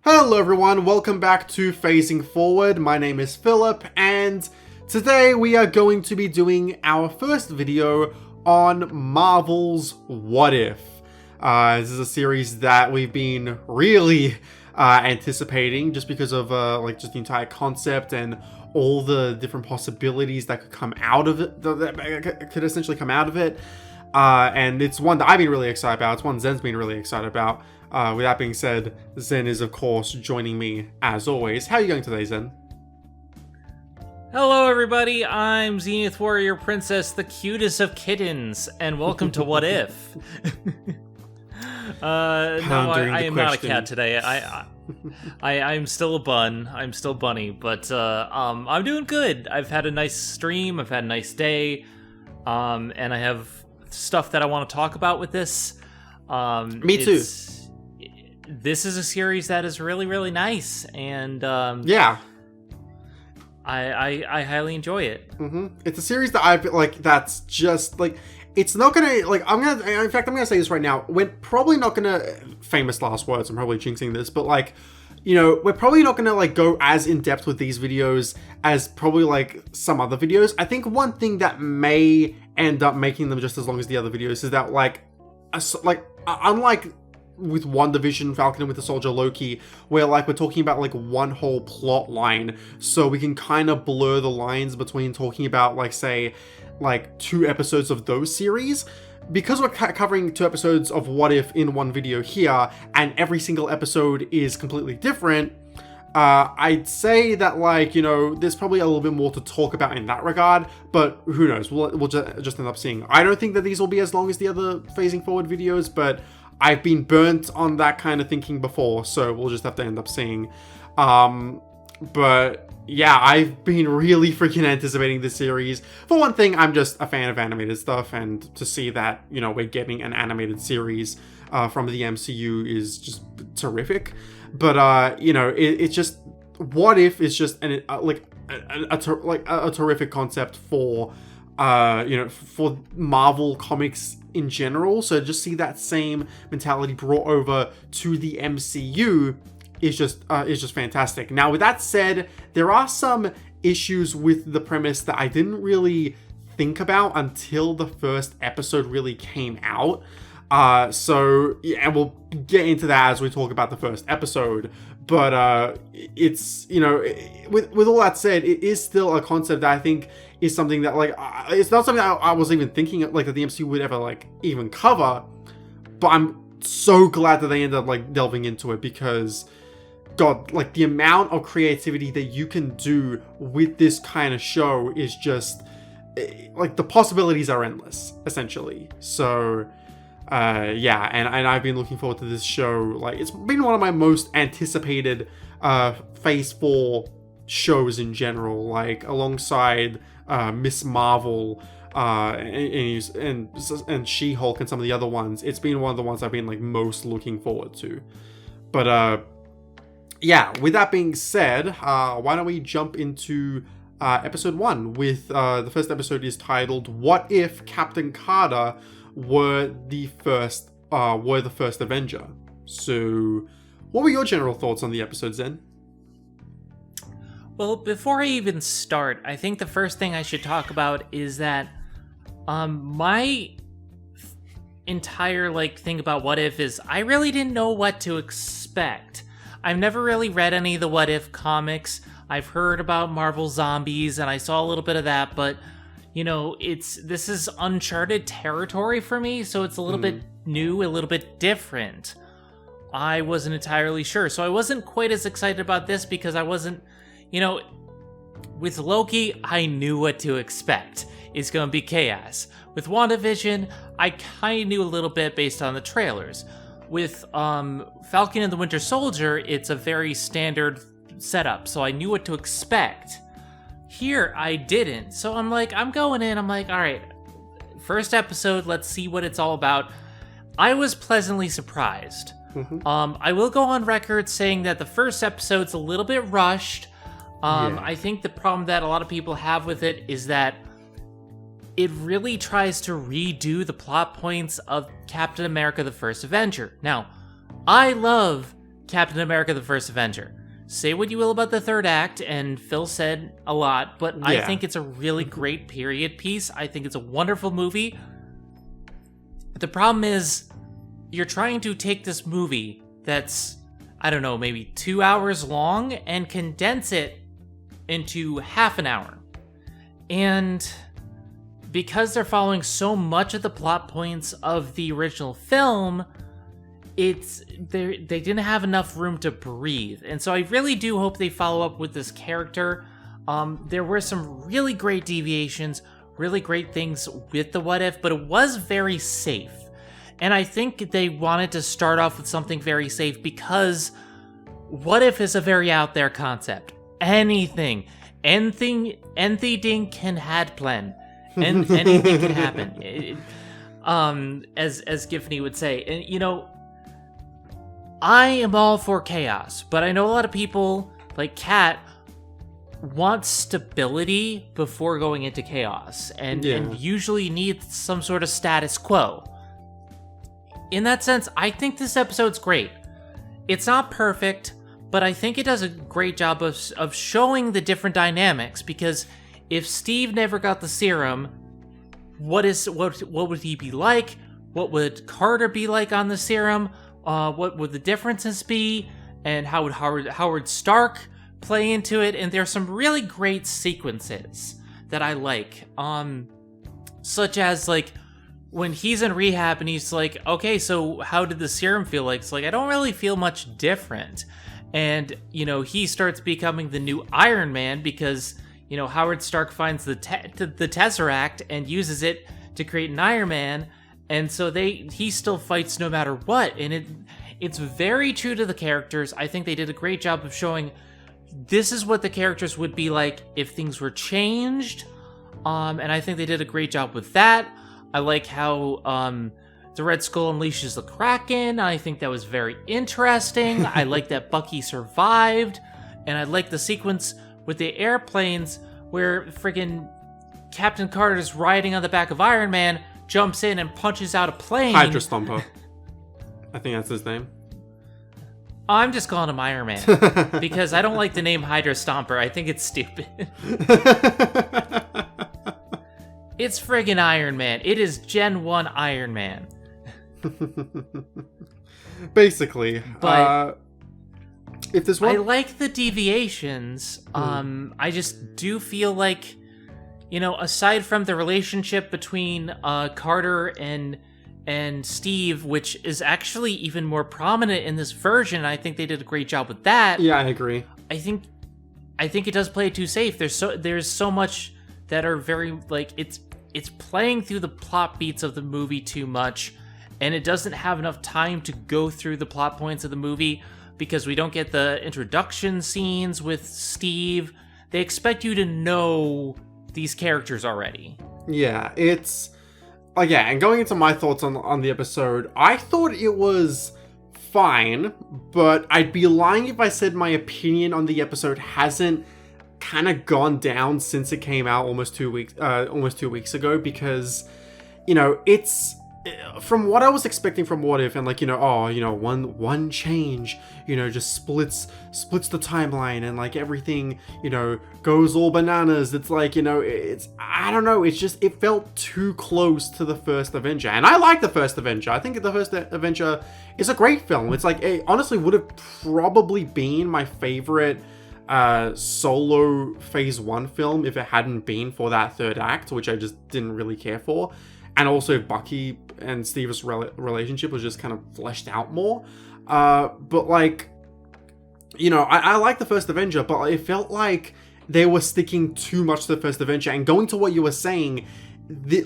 Hello everyone, welcome back to Phasing Forward. My name is Philip, and today we are going to be doing our first video on Marvel's What If. This is a series that we've been really anticipating just because of just the entire concept and all the different possibilities that could come out of it, that could essentially come out of it. And it's one that I've been really excited about. It's one Zen's been really excited about. With that being said, Zen is of course joining me as always. How are you going today, Zen? Hello everybody, I'm Zenith Warrior Princess, the cutest of kittens, and welcome to What If. No, I am not a cat today. I'm still a bun. I'm still bunny, but I'm doing good. I've had a nice stream. I've had a nice day, and I have stuff that I want to talk about with this. Me too. This is a series that is really, really nice, and yeah, I highly enjoy it. It's a series that I feel like that's just like, it's not gonna, like, I'm gonna say this right now. We're probably not gonna, famous last words, I'm probably jinxing this, but like, you know, we're probably not gonna like go as in depth with these videos as probably like some other videos. I think one thing that may end up making them just as long as the other videos is that unlike with WandaVision, Falcon and Winter Soldier, Loki, where like we're talking about like one whole plot line, so we can kind of blur the lines between talking about like, say, like 2 episodes of those series. Because we're covering 2 episodes of What If in one video here, and every single episode is completely different, I'd say that, like, you know, there's probably a little bit more to talk about in that regard, but who knows, we'll just end up seeing. I don't think that these will be as long as the other Phasing Forward videos, but I've been burnt on that kind of thinking before, so we'll just have to end up seeing. But yeah, I've been really freaking anticipating this series. For one thing, I'm just a fan of animated stuff, and to see that, you know, we're getting an animated series from the MCU is just terrific. But you know, it's just, What If is just a terrific concept for you know, for Marvel comics in general. So just see that same mentality brought over to the MCU is just fantastic. Now, with that said, there are some issues with the premise that I didn't really think about until the first episode really came out. So yeah, we'll get into that as we talk about the first episode. But it's, you know, with all that said, it is still a concept that I think is something that, like, it's not something that I was even thinking like that the MCU would ever like even cover. But I'm so glad that they ended up like delving into it, because God, like, the amount of creativity that you can do with this kind of show is just, like, the possibilities are endless, essentially. So yeah, and I've been looking forward to this show. Like, it's been one of my most anticipated Phase 4 shows in general, like, alongside Miss Marvel and She-Hulk and some of the other ones. It's been one of the ones I've been like most looking forward to. But yeah, with that being said, why don't we jump into episode 1 with the first episode is titled "What If Captain Carter were the first Avenger?" So, what were your general thoughts on the episode, Zen? Well, before I even start, I think the first thing I should talk about is that my entire like thing about What If is I really didn't know what to expect. I've never really read any of the What If comics. I've heard about Marvel Zombies, and I saw a little bit of that, but you know, this is uncharted territory for me, so it's a little bit new, a little bit different. I wasn't entirely sure, so I wasn't quite as excited about this because I wasn't, you know, with Loki, I knew what to expect. It's gonna be chaos. With WandaVision, I kind of knew a little bit based on the trailers. With Falcon and the Winter Soldier, it's a very standard setup, so I knew what to expect. Here, I didn't. So I'm going in, I'm like, all right, first episode, let's see what it's all about. I was pleasantly surprised. I will go on record saying that the first episode's a little bit rushed. I think the problem that a lot of people have with it is that it really tries to redo the plot points of Captain America: The First Avenger. Now, I love Captain America: The First Avenger. Say what you will about the third act, and Phil said a lot, but I think it's a really great period piece. I think it's a wonderful movie. The problem is, you're trying to take this movie that's, I don't know, maybe 2 hours long and condense it into half an hour. And because they're following so much of the plot points of the original film, they didn't have enough room to breathe. And so I really do hope they follow up with this character. There were some really great deviations, really great things with the What If, but it was very safe. And I think they wanted to start off with something very safe because What If is a very out there concept. Anything can happen. And anything can happen. As Giffany would say. And, you know, I am all for chaos, but I know a lot of people, like Kat, want stability before going into chaos, and usually need some sort of status quo. In that sense, I think this episode's great. It's not perfect, but I think it does a great job of showing the different dynamics, because if Steve never got the serum, what would he be like? What would Carter be like on the serum? What would the differences be? And how would Howard Stark play into it? And there's some really great sequences that I like. Such as, like, when he's in rehab and he's like, okay, so how did the serum feel like? It's like, I don't really feel much different. And, you know, he starts becoming the new Iron Man because, you know, Howard Stark finds the Tesseract and uses it to create an Iron Man. And so he still fights no matter what. And it's very true to the characters. I think they did a great job of showing this is what the characters would be like if things were changed. And I think they did a great job with that. I like how the Red Skull unleashes the Kraken. I think that was very interesting. I like that Bucky survived. And I like the sequence with the airplanes where friggin' Captain Carter's riding on the back of Iron Man, jumps in and punches out a plane. Hydra Stomper. I think that's his name. I'm just calling him Iron Man because I don't like the name Hydra Stomper. I think it's stupid. It's friggin' Iron Man. It is Gen 1 Iron Man. Basically. But if there's one... I like the deviations. I just do feel like, you know, aside from the relationship between Carter and Steve, which is actually even more prominent in this version, I think they did a great job with that. Yeah, I agree. I think it does play it too safe. There's so much that are very, like, it's playing through the plot beats of the movie too much, and it doesn't have enough time to go through the plot points of the movie because we don't get the introduction scenes with Steve. They expect you to know these characters already. Yeah, it's... and going into my thoughts on the episode, I thought it was fine, but I'd be lying if I said my opinion on the episode hasn't kind of gone down since it came out almost 2 weeks ago, because, you know, it's... From what I was expecting from What If, and like, you know, one change, you know, just splits the timeline, and like everything, you know, goes all bananas. It's like, you know, I don't know, it's just, it felt too close to the first Avenger. And I like the first Avenger. I think the first Avenger is a great film. It's like, it honestly would have probably been my favorite solo phase 1 film if it hadn't been for that third act, which I just didn't really care for. And also Bucky and Steve's relationship was just kind of fleshed out more. But like, you know, I like the first Avenger, but it felt like they were sticking too much to the first Avenger. And going to what you were saying,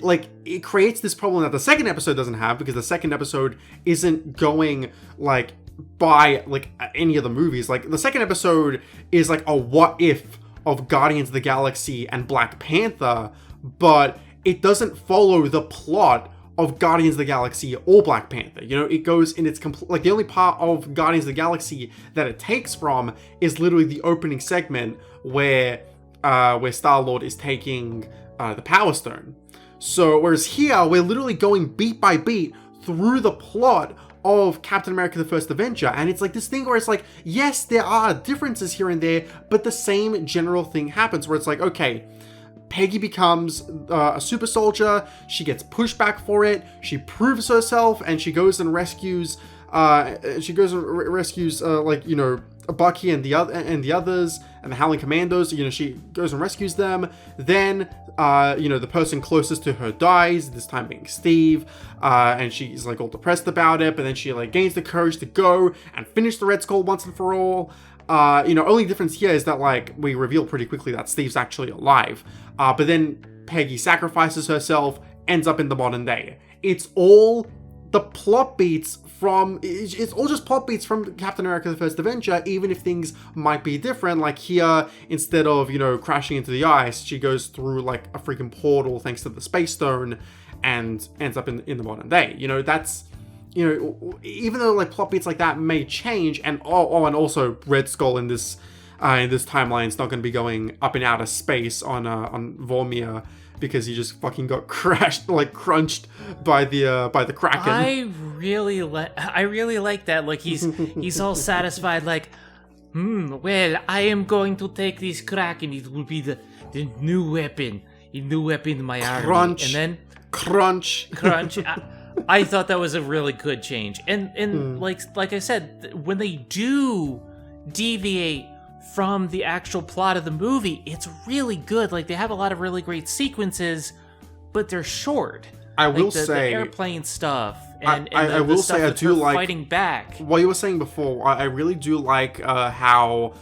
like, it creates this problem that the second episode doesn't have, because the second episode isn't going like by like any of the movies. Like, the second episode is like a what if of Guardians of the Galaxy and Black Panther, but it doesn't follow the plot of Guardians of the Galaxy or Black Panther. You know, it goes in its like, the only part of Guardians of the Galaxy that it takes from is literally the opening segment where Star-Lord is taking the Power Stone. So whereas here we're literally going beat by beat through the plot of Captain America the First Avenger. And it's like this thing where it's like, yes, there are differences here and there, but the same general thing happens where it's like, okay, Peggy becomes a super soldier, she gets pushed back for it, she proves herself, and she goes and rescues like, you know, Bucky and the others and the Howling Commandos. You know, she goes and rescues them. Then you know, the person closest to her dies, this time being Steve, and she's like all depressed about it, but then she like gains the courage to go and finish the Red Skull once and for all. You know, only difference here is that like we reveal pretty quickly that Steve's actually alive, but then Peggy sacrifices herself, ends up in the modern day. It's all the plot beats from, it's all just plot beats from Captain America the First Avenger, even if things might be different. Like here, instead of, you know, crashing into the ice, she goes through like a freaking portal thanks to the Space Stone and ends up in the modern day. You know, that's, you know, even though like plot beats like that may change, and and also Red Skull in this timeline is not going to be going up and out of space on Vormir, because he just fucking got crunched by the Kraken. I really like that. Like he's all satisfied. Like, well, I am going to take this Kraken. It will be the new weapon, in my army. And then crunch. I thought that was a really good change. And like I said, when they do deviate from the actual plot of the movie, it's really good. Like, they have a lot of really great sequences, but they're short. I will like say the airplane stuff, and I will say I do like fighting back. What you were saying before, I really do like how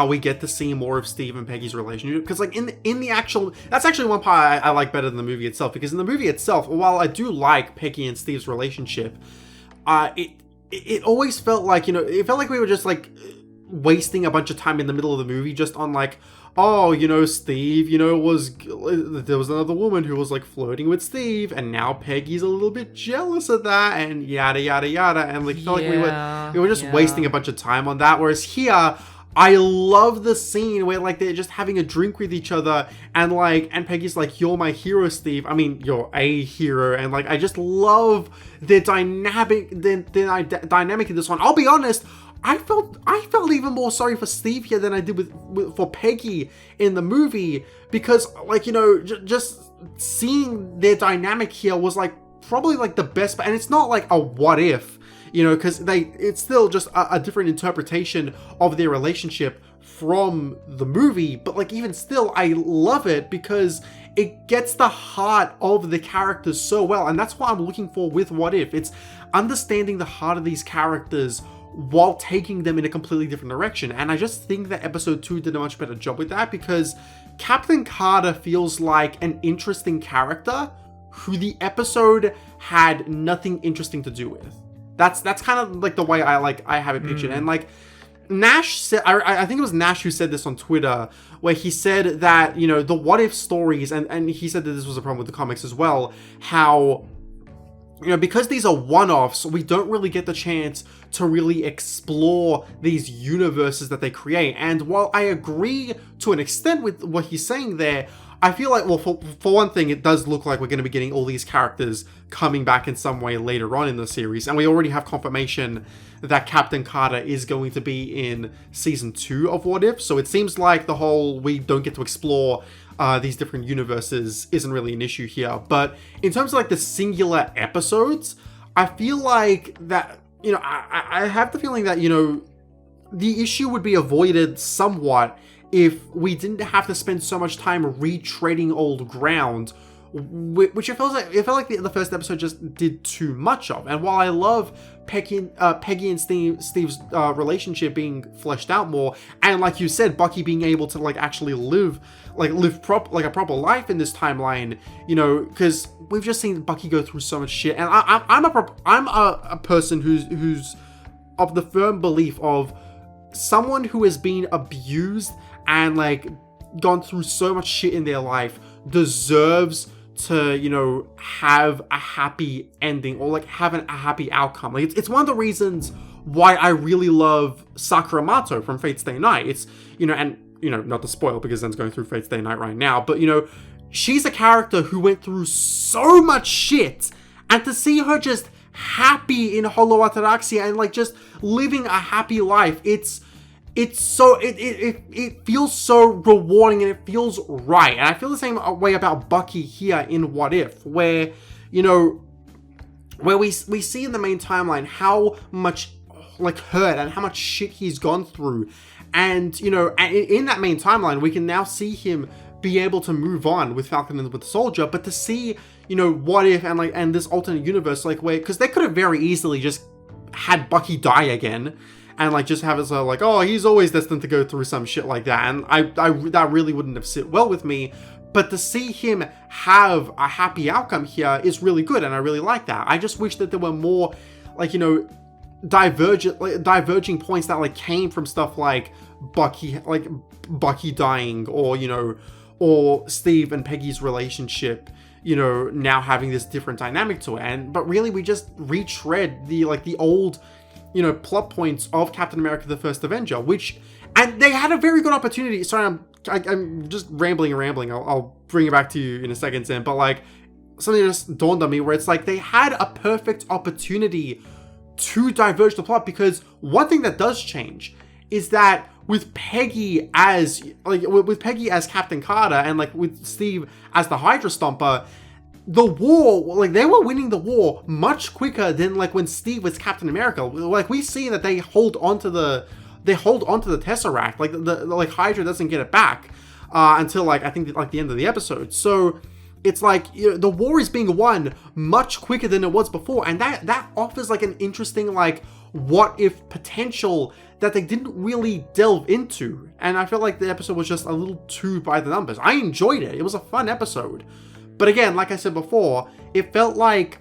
we get to see more of Steve and Peggy's relationship, because like in the actual, that's actually one part I like better than the movie itself, because in the movie itself, while I do like Peggy and Steve's relationship, it always felt like, you know, it felt like we were just like wasting a bunch of time in the middle of the movie just on like, oh, you know, Steve, you know, there was another woman who was like flirting with Steve, and now Peggy's a little bit jealous of that, and yada yada yada, and like felt like we were just wasting a bunch of time on that. Whereas here, I love the scene where like they're just having a drink with each other, and Peggy's like, "You're my hero, Steve. I mean, you're a hero," and like I just love the dynamic in this one. I'll be honest, I felt even more sorry for Steve here than I did for Peggy in the movie, because like, you know, just seeing their dynamic here was like probably like the best, and it's not like a what if, you know, because it's still just a different interpretation of their relationship from the movie, but like even still, I love it because it gets the heart of the characters so well, and that's what I'm looking for with What If. It's understanding the heart of these characters while taking them in a completely different direction. And I just think that episode 2 did a much better job with that, because Captain Carter feels like an interesting character who the episode had nothing interesting to do with. That's kind of like the way I have it pictured. And like Nash said, I think it was Nash who said this on Twitter, where he said that, you know, the What If stories, and he said that this was a problem with the comics as well, how, you know, because these are one-offs, we don't really get the chance to really explore these universes that they create. And while I agree to an extent with what he's saying there, I feel like, well, for one thing, it does look like we're going to be getting all these characters coming back in some way later on in the series. And we already have confirmation that Captain Carter is going to be in season 2 of What If. So it seems like the whole we don't get to explore these different universes isn't really an issue here. But in terms of like the singular episodes, I feel like that, you know, I have the feeling that, you know, the issue would be avoided somewhat if we didn't have to spend so much time retreading old ground, which it felt like the first episode just did too much of. And while I love Peggy and Steve's relationship being fleshed out more, and like you said, Bucky being able to like actually live a proper life in this timeline, you know, because we've just seen Bucky go through so much shit. And I'm a person who's of the firm belief of someone who has been abused and like gone through so much shit in their life deserves to, you know, have a happy ending, or like have a happy outcome. Like it's one of the reasons why I really love Sakura Mato from Fate Stay Night. It's, you know, and, you know, not to spoil because Zen's going through Fate Stay Night right now, but, you know, she's a character who went through so much shit, and to see her just happy in Holo Ataraxia and like just living a happy life. It's so it feels so rewarding and it feels right. And I feel the same way about Bucky here in What If, where, you know, where we see in the main timeline how much like hurt and how much shit he's gone through. And, you know, in that main timeline, we can now see him be able to move on with Falcon and with the Soldier, but to see, you know, What If and this alternate universe, like, where, because they could have very easily just had Bucky die again and like just have it so like, oh, he's always destined to go through some shit like that, and I that really wouldn't have sit well with me. But to see him have a happy outcome here is really good, and I really like that. I just wish that there were more, like, you know, diverging points that like came from stuff like Bucky dying, or, you know, or Steve and Peggy's relationship, you know, now having this different dynamic to it. But really we just retread the old, you know, plot points of Captain America: The First Avenger, and they had a very good opportunity. Sorry, I'm just rambling. I'll bring it back to you in a second, Sam. But like, something just dawned on me where it's like they had a perfect opportunity to diverge the plot, because one thing that does change is that with Peggy as Captain Carter and like with Steve as the Hydra Stomper, the war, like, they were winning the war much quicker than like when Steve was Captain America. Like, we see that they hold onto the Tesseract. Like Hydra doesn't get it back until like, I think like the end of the episode. So it's like, you know, the war is being won much quicker than it was before, and that offers like an interesting like what if potential that they didn't really delve into. And I felt like the episode was just a little too by the numbers. I enjoyed it. It was a fun episode. But again, like I said before, it felt like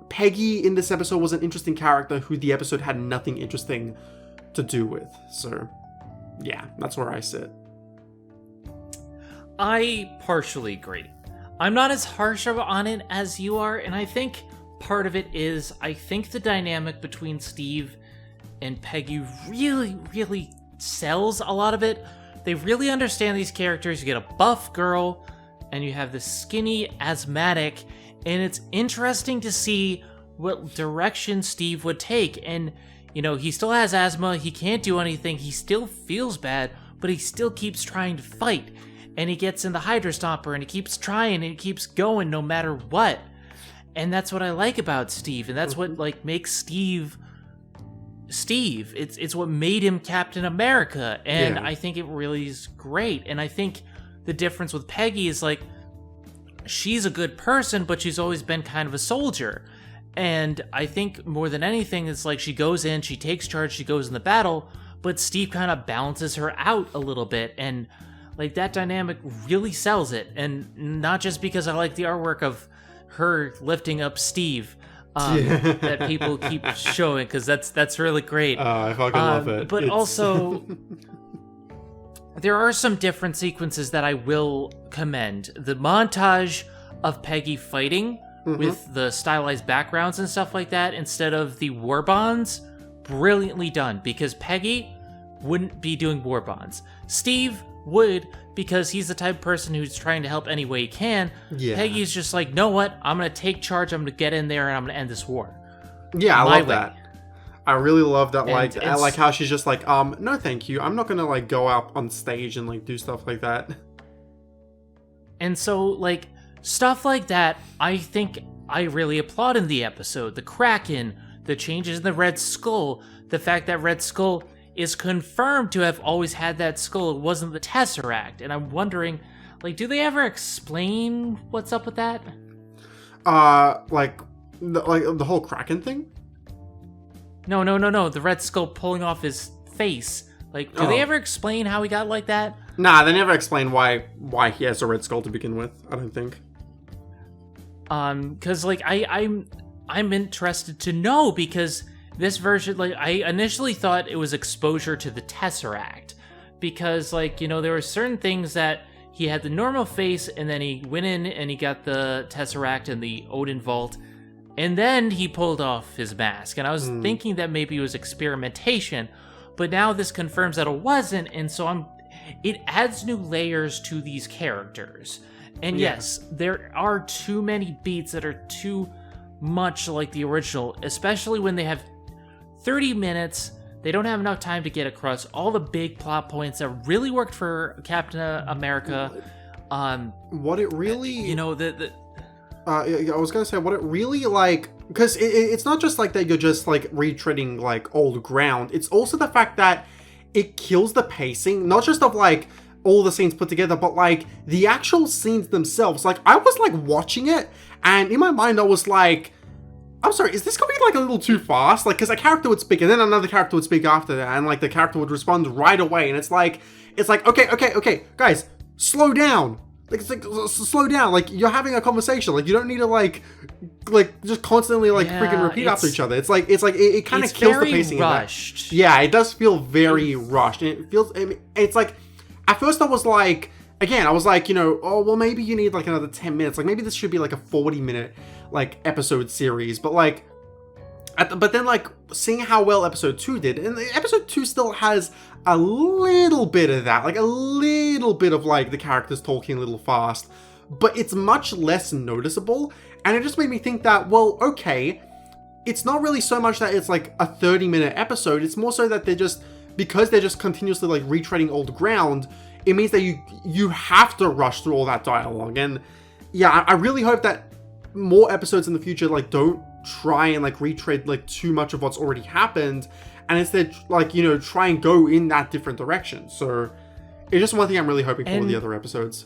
Peggy in this episode was an interesting character who the episode had nothing interesting to do with. So yeah, that's where I sit. I partially agree. I'm not as harsh on it as you are, and I think part of it is, I think the dynamic between Steve and Peggy really sells a lot of it. They really understand these characters. You get a buff girl, and you have this skinny asthmatic, and it's interesting to see what direction Steve would take. And, you know, he still has asthma, he can't do anything, he still feels bad, but he still keeps trying to fight. And he gets in the Hydra Stomper, and he keeps trying, and he keeps going no matter what. And that's what I like about Steve, and that's what like makes Steve. It's what made him Captain America, and yeah. I think it really is great. And I think the difference with Peggy is like, she's a good person, but she's always been kind of a soldier. And I think more than anything, it's like she goes in, she takes charge, she goes in the battle, but Steve kind of balances her out a little bit, and like that dynamic really sells it. And not just because I like the artwork of her lifting up Steve, that people keep showing, because that's really great. I fucking love it. But also, there are some different sequences that I will commend. The montage of Peggy fighting with the stylized backgrounds and stuff like that, instead of the war bonds, brilliantly done, because Peggy wouldn't be doing war bonds. Steve would, because he's the type of person who's trying to help any way he can. Yeah. Peggy's just like, know what? I'm going to take charge. I'm going to get in there and I'm going to end this war. Yeah, I love that. I really love that. I like how she's just like, no, thank you. I'm not going to like go out on stage and like do stuff like that. And so like stuff like that, I think I really applaud in the episode. The Kraken, the changes in the Red Skull, the fact that Red Skull is confirmed to have always had that skull. It wasn't the Tesseract. And I'm wondering, like, do they ever explain what's up with that? Like the whole Kraken thing? No. The Red Skull pulling off his face. Like, do they ever explain how he got like that? Nah, they never explain why he has a Red Skull to begin with, I don't think. Because, like, I'm interested to know, because this version, like, I initially thought it was exposure to the Tesseract, because, like, you know, there were certain things that he had the normal face, and then he went in and he got the Tesseract and the Odin Vault, and then he pulled off his mask, and I was thinking that maybe it was experimentation, but now this confirms that it wasn't, and so it adds new layers to these characters. And yes, there are too many beats that are too much like the original, especially when they have 30 minutes. They don't have enough time to get across all the big plot points that really worked for Captain America. What it really, you know, I was gonna say what it really like, because it's not just like that you're just like retreading like old ground. It's also the fact that it kills the pacing, not just of like all the scenes put together, but like the actual scenes themselves. Like I was like watching it, and in my mind I was like, I'm sorry, is this going like a little too fast? Like, because a character would speak and then another character would speak after that, and like the character would respond right away, and it's like, okay, guys, slow down. Like, it's like, slow down. Like, you're having a conversation. Like, you don't need to like just constantly like freaking repeat after each other. It's like it kind of kills the pacing. Rushed. Yeah, it does feel very rushed, and it feels. It's like, at first I was like, again, I was like, you know, oh well, maybe you need like another 10 minutes. Like maybe this should be like a 40-minute like episode series, but like but then like seeing how well episode 2 did, and episode 2 still has a little bit of that, like a little bit of like the characters talking a little fast, but it's much less noticeable. And it just made me think that, well, okay, it's not really so much that it's like a 30-minute episode, it's more so that because they're just continuously like retreading old ground, it means that you have to rush through all that dialogue. And yeah, I really hope that more episodes in the future like don't try and like retread like too much of what's already happened, and instead like, you know, try and go in that different direction. So it's just one thing I'm really hoping for the other episodes.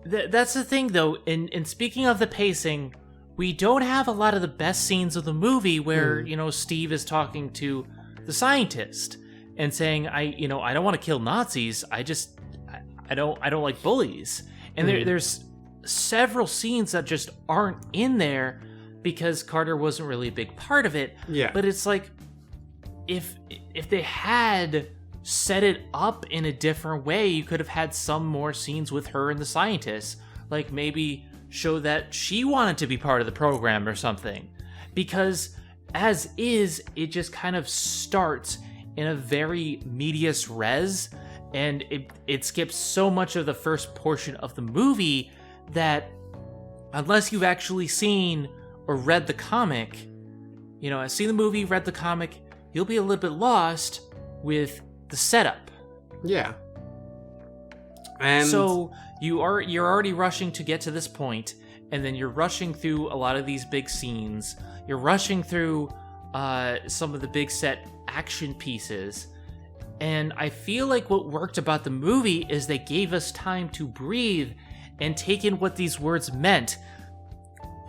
That's the thing though, and speaking of the pacing, we don't have a lot of the best scenes of the movie where you know, Steve is talking to the scientist and saying, I don't want to kill Nazis, I don't like bullies. And there's several scenes that just aren't in there because Carter wasn't really a big part of it. Yeah. But it's like, if they had set it up in a different way, you could have had some more scenes with her and the scientist. Like maybe show that she wanted to be part of the program or something. Because as is, it just kind of starts in a very medias res, and it skips so much of the first portion of the movie that unless you've actually seen or read the comic, you know, seen the movie, read the comic, you'll be a little bit lost with the setup. Yeah. And so you're already rushing to get to this point, and then you're rushing through a lot of these big scenes. You're rushing through some of the big set action pieces. And I feel like what worked about the movie is they gave us time to breathe and take in what these words meant,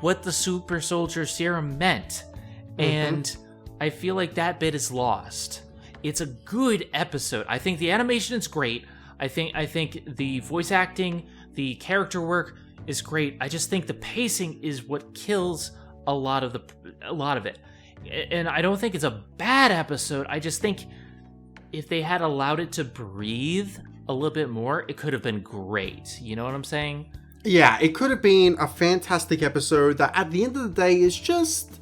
what the super soldier serum meant. And I feel like that bit is lost. It's a good episode. I think the animation is great. I think the voice acting, the character work is great. I just think the pacing is what kills a lot of it. And I don't think it's a bad episode. I just think if they had allowed it to breathe a little bit more, it could have been great. You know what I'm saying? Yeah, it could have been a fantastic episode that at the end of the day is just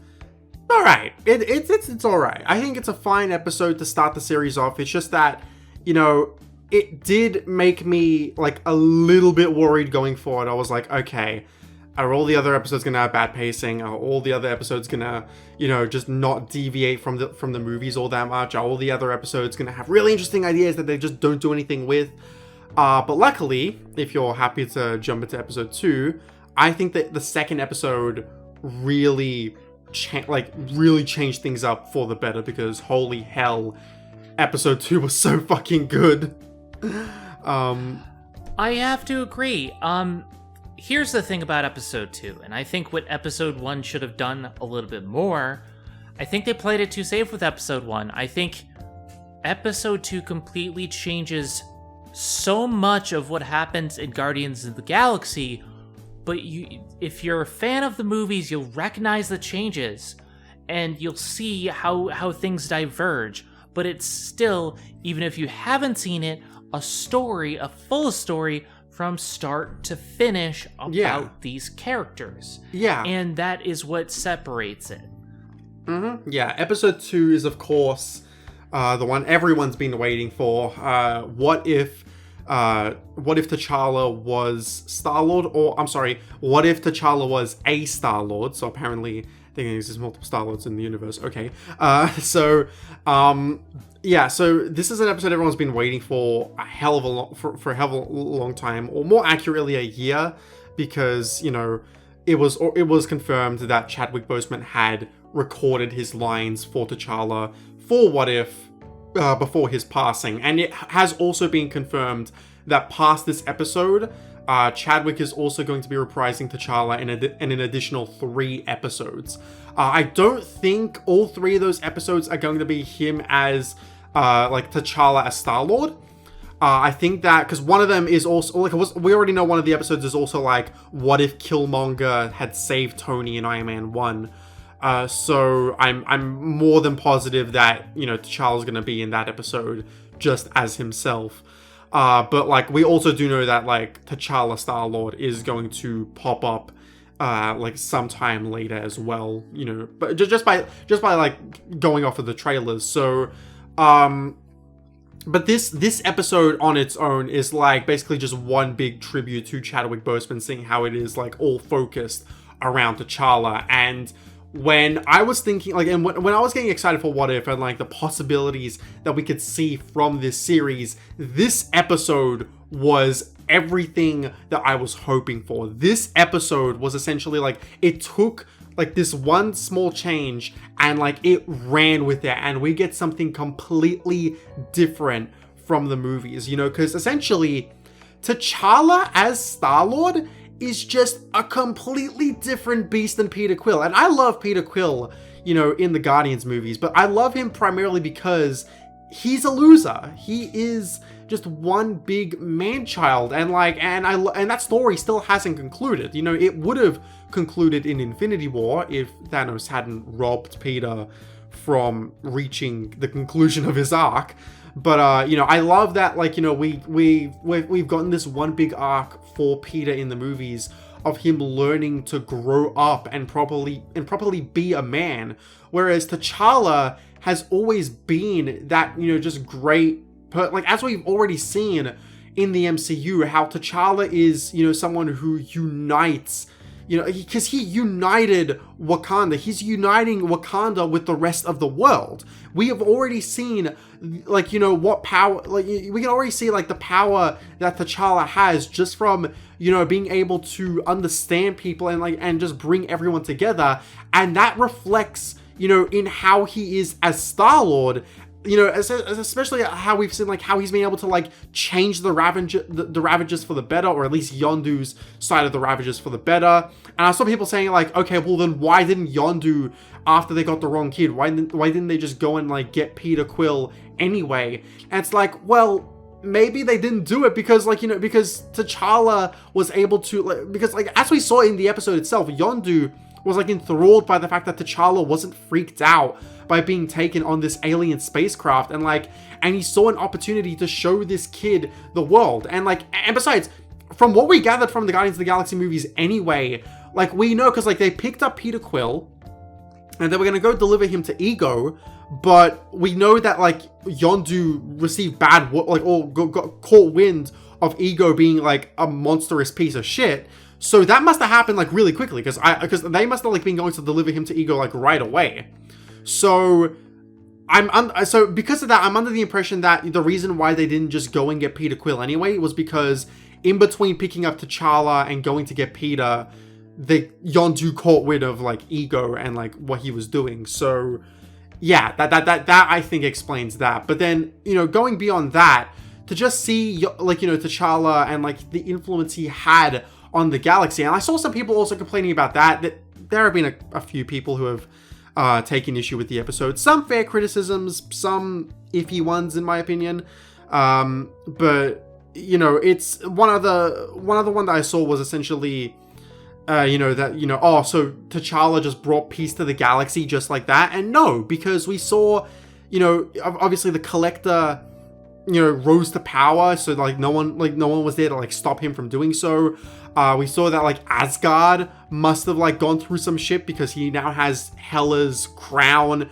alright. It's alright. I think it's a fine episode to start the series off. It's just that, you know, it did make me like a little bit worried going forward. I was like, okay, are all the other episodes gonna have bad pacing? Are all the other episodes gonna, you know, just not deviate from the movies all that much? Are all the other episodes gonna have really interesting ideas that they just don't do anything with? But luckily, if you're happy to jump into episode 2, I think that the second episode really changed things up for the better, because holy hell, episode 2 was so fucking good. I have to agree. Here's the thing about episode 2, and I think what episode 1 should have done a little bit more, I think they played it too safe with episode 1. I think episode 2 completely changes so much of what happens in Guardians of the Galaxy, but if you're a fan of the movies, you'll recognize the changes, and you'll see how things diverge. But it's still, even if you haven't seen it, a full story from start to finish about these characters. Yeah. And that is what separates it. Yeah, episode 2 is, of course, the one everyone's been waiting for. What if what if T'Challa was Star-Lord? Or, I'm sorry, what if T'Challa was a Star-Lord? So apparently there exist multiple Star-Lords in the universe. Okay. Yeah, so this is an episode everyone's been waiting for a hell of a long time, or more accurately, a year, because, you know, it was confirmed that Chadwick Boseman had recorded his lines for T'Challa for What If before his passing, and it has also been confirmed that past this episode, Chadwick is also going to be reprising T'Challa in an additional 3 episodes. I don't think all 3 of those episodes are going to be him as like T'Challa as Star-Lord. I think that because one of them is also like we already know one of the episodes is also like what if Killmonger had saved Tony in Iron Man 1. So I'm more than positive that, you know, T'Challa's gonna be in that episode just as himself. But like we also do know that like T'Challa Star-Lord is going to pop up like sometime later as well, you know, but just by like going off of the trailers. So but this episode on its own is like basically just one big tribute to Chadwick Boseman, seeing how it is like all focused around T'Challa. And when I was thinking, like, and when I was getting excited for What If and like the possibilities that we could see from this series, this episode was everything that I was hoping for. This episode was essentially like, it took like this one small change and like it ran with it, and we get something completely different from the movies, you know, because essentially T'Challa as Star-Lord is just a completely different beast than Peter Quill. And I love Peter Quill, you know, in the Guardians movies, but I love him primarily because he's a loser. He is just one big man-child, and like, and that story still hasn't concluded. You know, it would have concluded in Infinity War if Thanos hadn't robbed Peter from reaching the conclusion of his arc. But you know, I love that, like, you know, we've gotten this one big arc for Peter in the movies of him learning to grow up and properly be a man, whereas T'Challa has always been that, you know, just great, like, as we've already seen in the MCU, how T'Challa is, you know, someone who unites, you know, because he united Wakanda. He's uniting Wakanda with the rest of the world. We have already seen, like, you know, what power, like, we can already see, like, the power that T'Challa has just from, you know, being able to understand people and, like, and just bring everyone together. And that reflects, you know, in how he is as Star-Lord. You know, especially how we've seen, like, how he's been able to, like, change the Ravagers for the better, or at least Yondu's side of the Ravagers for the better. And I saw people saying, like, okay, well then why didn't Yondu, after they got the wrong kid, why didn't they just go and, like, get Peter Quill anyway? And it's like, well, maybe they didn't do it because, like, you know, because T'Challa was able to, like, because, like, as we saw in the episode itself, Yondu was, like, enthralled by the fact that T'Challa wasn't freaked out by being taken on this alien spacecraft, and, like, and he saw an opportunity to show this kid the world. And, like, and besides, from what we gathered from the Guardians of the Galaxy movies anyway, like, we know, because, like, they picked up Peter Quill and they were gonna go deliver him to Ego, but we know that, like, Yondu received bad, like, or got caught wind of Ego being, like, a monstrous piece of shit. So that must have happened, like, really quickly, because they must have, like, been going to deliver him to Ego, like, right away. So so because of that, I'm under the impression that the reason why they didn't just go and get Peter Quill anyway was because in between picking up T'Challa and going to get Peter, Yondu caught wind of, like, Ego and, like, what he was doing. So yeah, that I think explains that. But then, you know, going beyond that, to just see, like, you know, T'Challa and, like, the influence he had on the galaxy. And I saw some people also complaining about that there have been a few people who have taking issue with the episode. Some fair criticisms, some iffy ones in my opinion. But, you know, it's one of the one that I saw was essentially, you know, that, you know, oh, so T'Challa just brought peace to the galaxy just like that. And no, because we saw, you know, obviously the Collector, you know, rose to power, so, like, no one was there to, like, stop him from doing so. We saw that like Asgard must have like gone through some shit because he now has Hela's crown.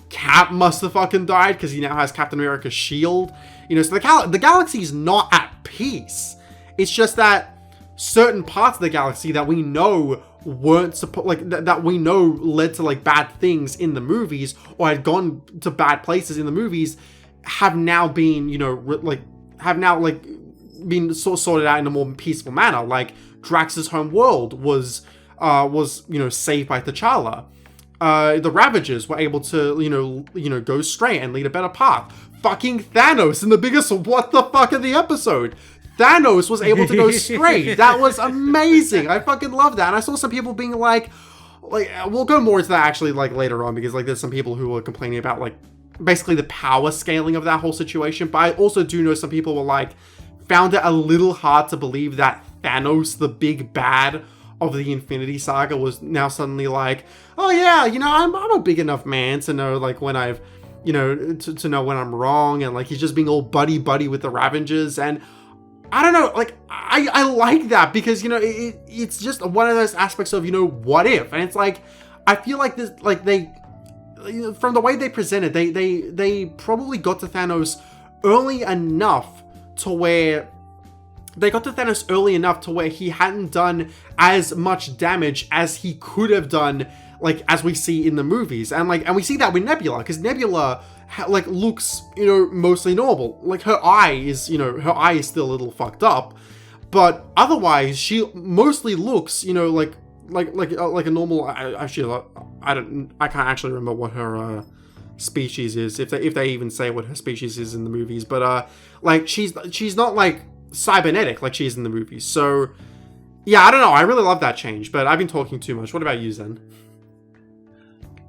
Cap must have fucking died because he now has Captain America's shield. You know, so the galaxy is not at peace. It's just that certain parts of the galaxy that we know weren't that we know led to like bad things in the movies or had gone to bad places in the movies have now been, you know, been sorted out in a more peaceful manner. Like Drax's home world was you know, saved by T'Challa. The Ravagers were able to, you know, go straight and lead a better path. Fucking Thanos in the biggest what the fuck of the episode. Thanos was able to go straight. That was amazing. I fucking love that. And I saw some people being like, we'll go more into that actually like later on, because like there's some people who were complaining about like basically the power scaling of that whole situation. But I also do know some people were like, found it a little hard to believe that Thanos, the big bad of the Infinity Saga, was now suddenly like, oh yeah, you know, I'm a big enough man to know like when I've, you know, to know when I'm wrong, and like he's just being all buddy with the Ravengers. And I don't know, like I like that because, you know, it's just one of those aspects of, you know, what if, and it's like I feel like this, like they, from the way they presented, they probably got to Thanos early enough to where he hadn't done as much damage as he could have done, like as we see in the movies, and we see that with Nebula, because Nebula like looks, you know, mostly normal. Like her eye is still a little fucked up, but otherwise she mostly looks, you know, like a normal. I can't actually remember what her species is, if they even say what her species is in the movies, but like she's not like cybernetic like she is in the movies. So yeah, I don't know, I really love that change, but I've been talking too much. What about you, Zen?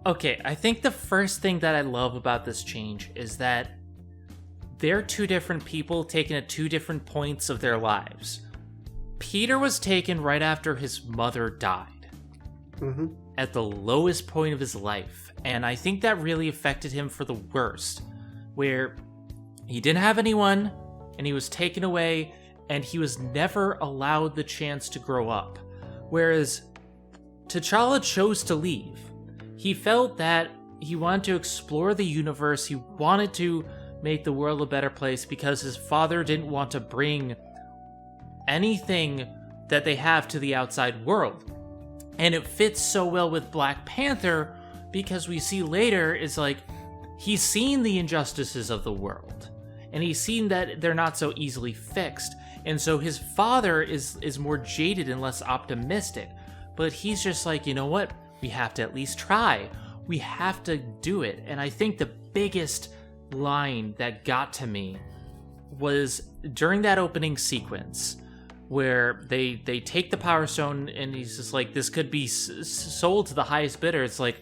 Okay, I think the first thing that I love about this change is that they're two different people taken at two different points of their lives. Peter was taken right after his mother died, at the lowest point of his life, and I think that really affected him for the worst, where he didn't have anyone, and he was taken away, and he was never allowed the chance to grow up. Whereas T'Challa chose to leave. He felt that he wanted to explore the universe, he wanted to make the world a better place because his father didn't want to bring anything that they have to the outside world. And it fits so well with Black Panther because we see later is like, he's seen the injustices of the world, and he's seen that they're not so easily fixed. And so his father is more jaded and less optimistic. But he's just like, you know what? We have to at least try. We have to do it. And I think the biggest line that got to me was during that opening sequence where they take the Power Stone and he's just like, this could be sold to the highest bidder. It's like,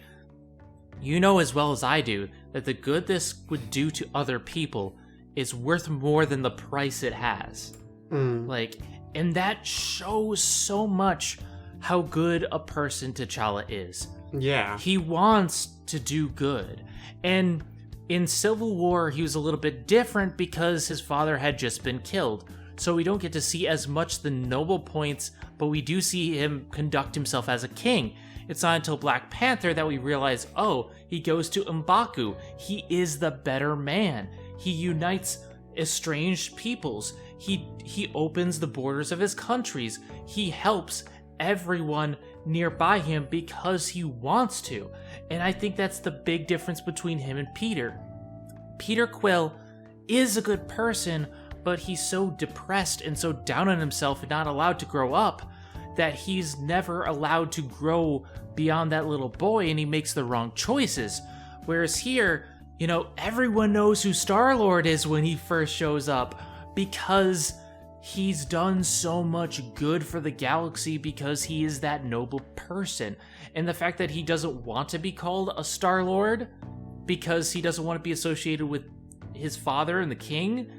you know as well as I do that the good this would do to other people is worth more than the price it has. Like, and that shows so much how good a person T'Challa is. Yeah. He wants to do good. And in Civil War, he was a little bit different because his father had just been killed. So we don't get to see as much the noble points, but we do see him conduct himself as a king. It's not until Black Panther that we realize, oh, he goes to M'Baku. He is the better man. He unites estranged peoples. He opens the borders of his countries. He helps everyone nearby him because he wants to. And I think that's the big difference between him and Peter. Peter Quill is a good person, but he's so depressed and so down on himself and not allowed to grow up that he's never allowed to grow beyond that little boy, and he makes the wrong choices. Whereas here, you know, everyone knows who Star-Lord is when he first shows up because he's done so much good for the galaxy because he is that noble person. And the fact that he doesn't want to be called a Star-Lord because he doesn't want to be associated with his father and the king,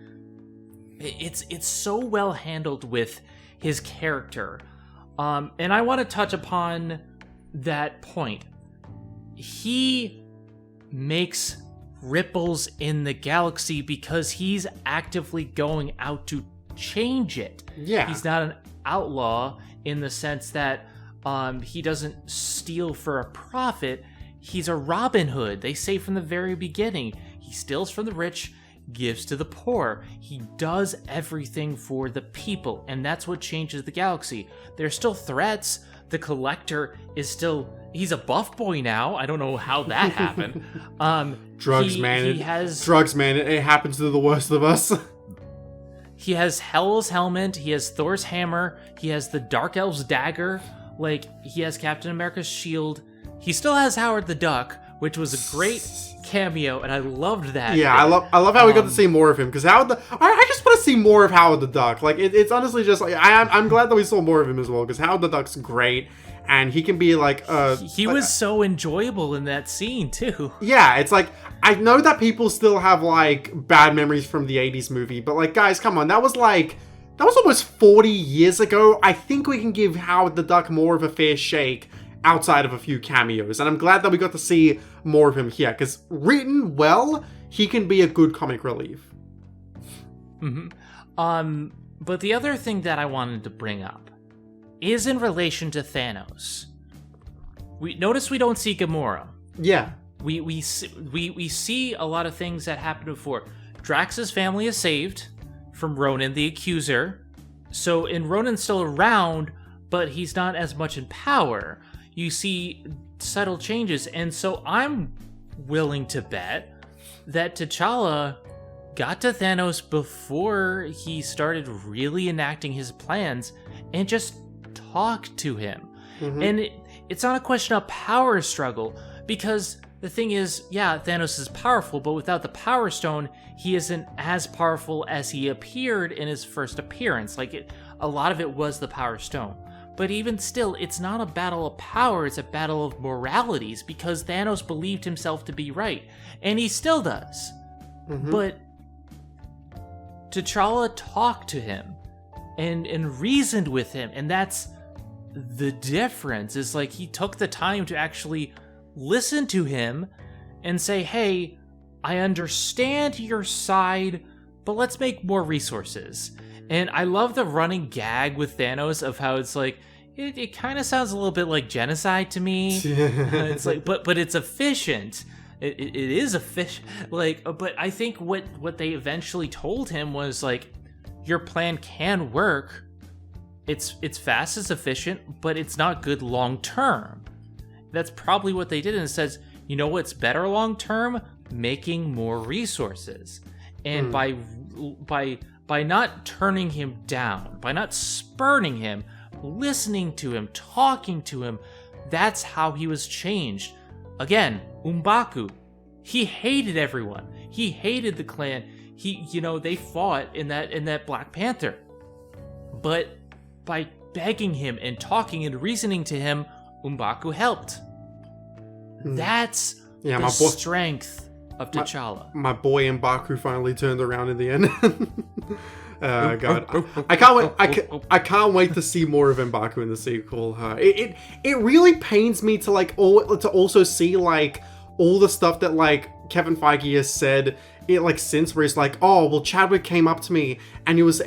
it's so well handled with his character. And I want to touch upon that point. He makes ripples in the galaxy because he's actively going out to change it. Yeah. He's not an outlaw in the sense that he doesn't steal for a profit. He's a Robin Hood. They say from the very beginning, he steals from the rich, gives to the poor. He does everything for the people, and that's what changes the galaxy. There's still threats. The Collector is still... He's a buff boy now. I don't know how that happened. Drugs, man. It happens to the worst of us. He has Hell's helmet. He has Thor's hammer. He has the Dark Elf's dagger. Like, he has Captain America's shield. He still has Howard the Duck, which was a great cameo, and I loved that. Yeah, I love how we got to see more of him, because I just want to see more of Howard the Duck. Like, it's honestly just like I'm glad that we saw more of him as well, because Howard the Duck's great, and he can be like he was so enjoyable in that scene too. Yeah, it's like, I know that people still have like bad memories from the 80s movie, but like, guys, come on, that was almost 40 years ago. I think we can give Howard the Duck more of a fair shake outside of a few cameos, and I'm glad that we got to see more of him here, because written well, he can be a good comic relief. But the other thing that I wanted to bring up is in relation to Thanos. We don't see Gamora. Yeah. We see a lot of things that happened before. Drax's family is saved from Ronan the Accuser, and Ronan's still around, but he's not as much in power. You see subtle changes, and so I'm willing to bet that T'Challa got to Thanos before he started really enacting his plans and just talked to him. And it's not a question of power struggle, because the thing is, yeah, Thanos is powerful, but without the Power Stone, he isn't as powerful as he appeared in his first appearance. A lot of it was the Power Stone. But even still, it's not a battle of power, it's a battle of moralities, because Thanos believed himself to be right, and he still does. But T'Challa talked to him and reasoned with him, and that's the difference. Is like, he took the time to actually listen to him and say, hey, I understand your side, but let's make more resources. And I love the running gag with Thanos of how it's like, it kind of sounds a little bit like genocide to me. It's like, but it's efficient. It is efficient. Like, but I think what they eventually told him was like, your plan can work. It's fast, it's efficient, but it's not good long term. That's probably what they did. And it says, you know what's better long term? Making more resources. And by not turning him down, by not spurning him, listening to him, talking to him, that's how he was changed. Again, M'Baku, he hated everyone. He hated the clan. They fought in that Black Panther. But by begging him and talking and reasoning to him, M'Baku helped. That's the strength of T'Challa. My boy M'Baku finally turned around in the end. God, I can't wait. I can't wait to see more of M'Baku in the sequel. It really pains me to to also see all the stuff that Kevin Feige has said since, where he's like, oh well, Chadwick came up to me and he was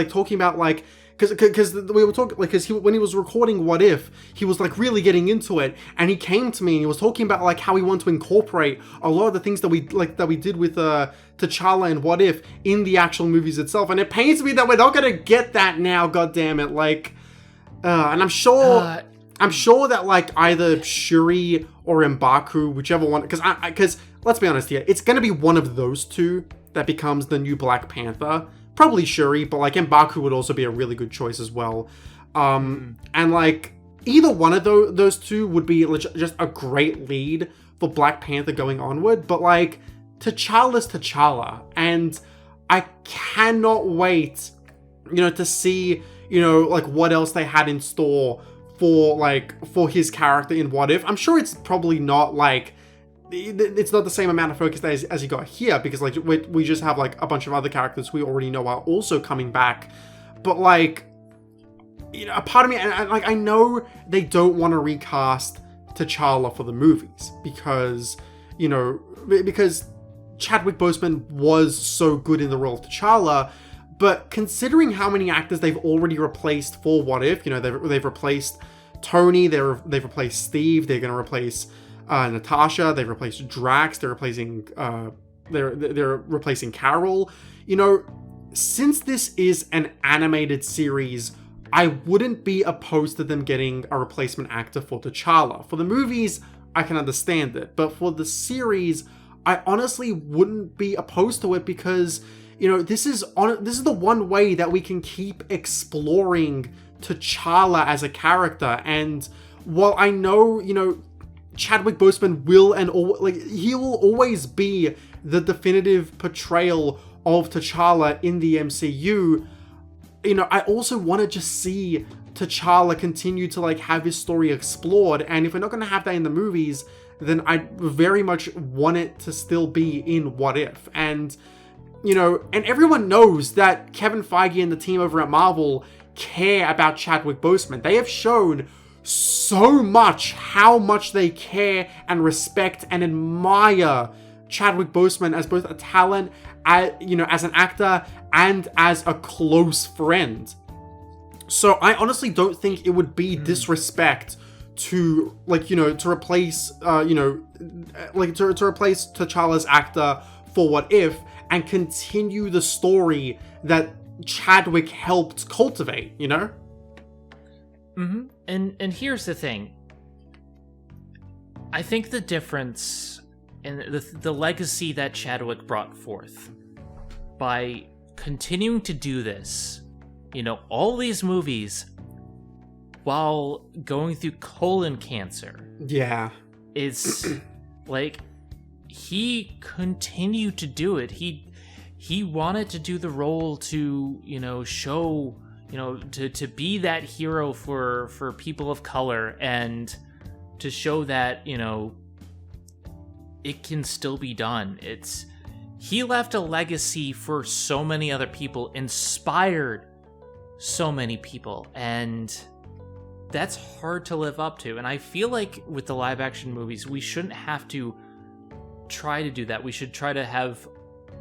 talking about because we were talking, because when he was recording What If, he was really getting into it, and he came to me and he was talking about how he wanted to incorporate a lot of the things that we did with T'Challa and What If in the actual movies itself, and it pains me that we're not gonna get that now. God damn it! And I'm sure that either Shuri or M'Baku, whichever one, because let's be honest here, it's gonna be one of those two that becomes the new Black Panther. Probably Shuri, but M'Baku would also be a really good choice as well. And either one of those two would be just a great lead for Black Panther going onward. But T'Challa's T'Challa, and I cannot wait, to see, what else they had in store for his character in What If. I'm sure it's probably not it's not the same amount of focus as you got here, because we just have a bunch of other characters we already know are also coming back. But a part of me, and I know they don't want to recast T'Challa for the movies because Chadwick Boseman was so good in the role of T'Challa, But considering how many actors they've already replaced for What If, you know, they've replaced Tony, they've replaced Steve, they're going to replace Natasha, they've replaced Drax, they're replacing they're replacing Carol. You know, since this is an animated series, I wouldn't be opposed to them getting a replacement actor for T'Challa. For the movies, I can understand it, but for the series, I honestly wouldn't be opposed to it because, you know, this is the one way that we can keep exploring T'Challa as a character. And while I know, you know, Chadwick Boseman he will always be the definitive portrayal of T'Challa in the MCU, you know, I also want to just see T'Challa continue to like have his story explored. And if we're not going to have that in the movies, then I very much want it to still be in What If. And, you know, and everyone knows that Kevin Feige and the team over at Marvel care about Chadwick Boseman. They have shown so much how much they care and respect and admire Chadwick Boseman as both a talent, you know, as an actor and as a close friend. So I honestly don't think it would be disrespect to, like, you know, to replace, you know, like to replace T'Challa's actor for What If and continue the story that Chadwick helped cultivate, you know? Mm-hmm. And here's the thing. I think the difference in the legacy that Chadwick brought forth by continuing to do this, you know, all these movies while going through colon cancer. Yeah. It's like he continued to do it. He wanted to do the role to, you know, show, you know, to be that hero for people of color and to show that, you know, it can still be done. He left a legacy for so many other people, inspired so many people, and that's hard to live up to. And I feel like with the live action movies, we shouldn't have to try to do that. We should try to have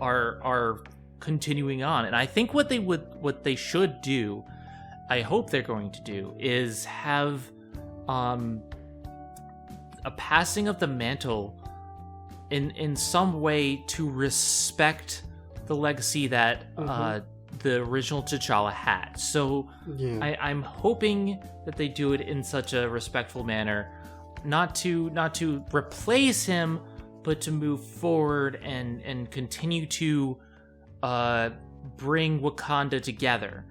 our continuing on. And I think what they should do, I hope they're going to do, is have a passing of the mantle in some way to respect the legacy that the original T'Challa had. So yeah. I'm hoping that they do it in such a respectful manner, not to replace him, but to move forward and continue to bring Wakanda together.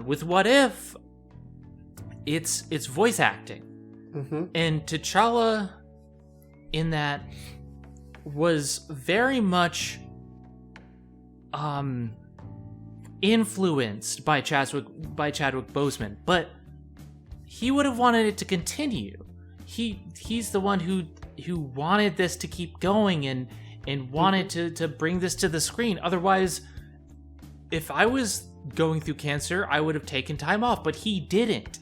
With What If, it's voice acting, and T'Challa in that was very much influenced by Chadwick Boseman, but he would have wanted it to continue. He's the one who wanted this to keep going and wanted to bring this to the screen. Otherwise, if I was going through cancer, I would have taken time off, but he didn't.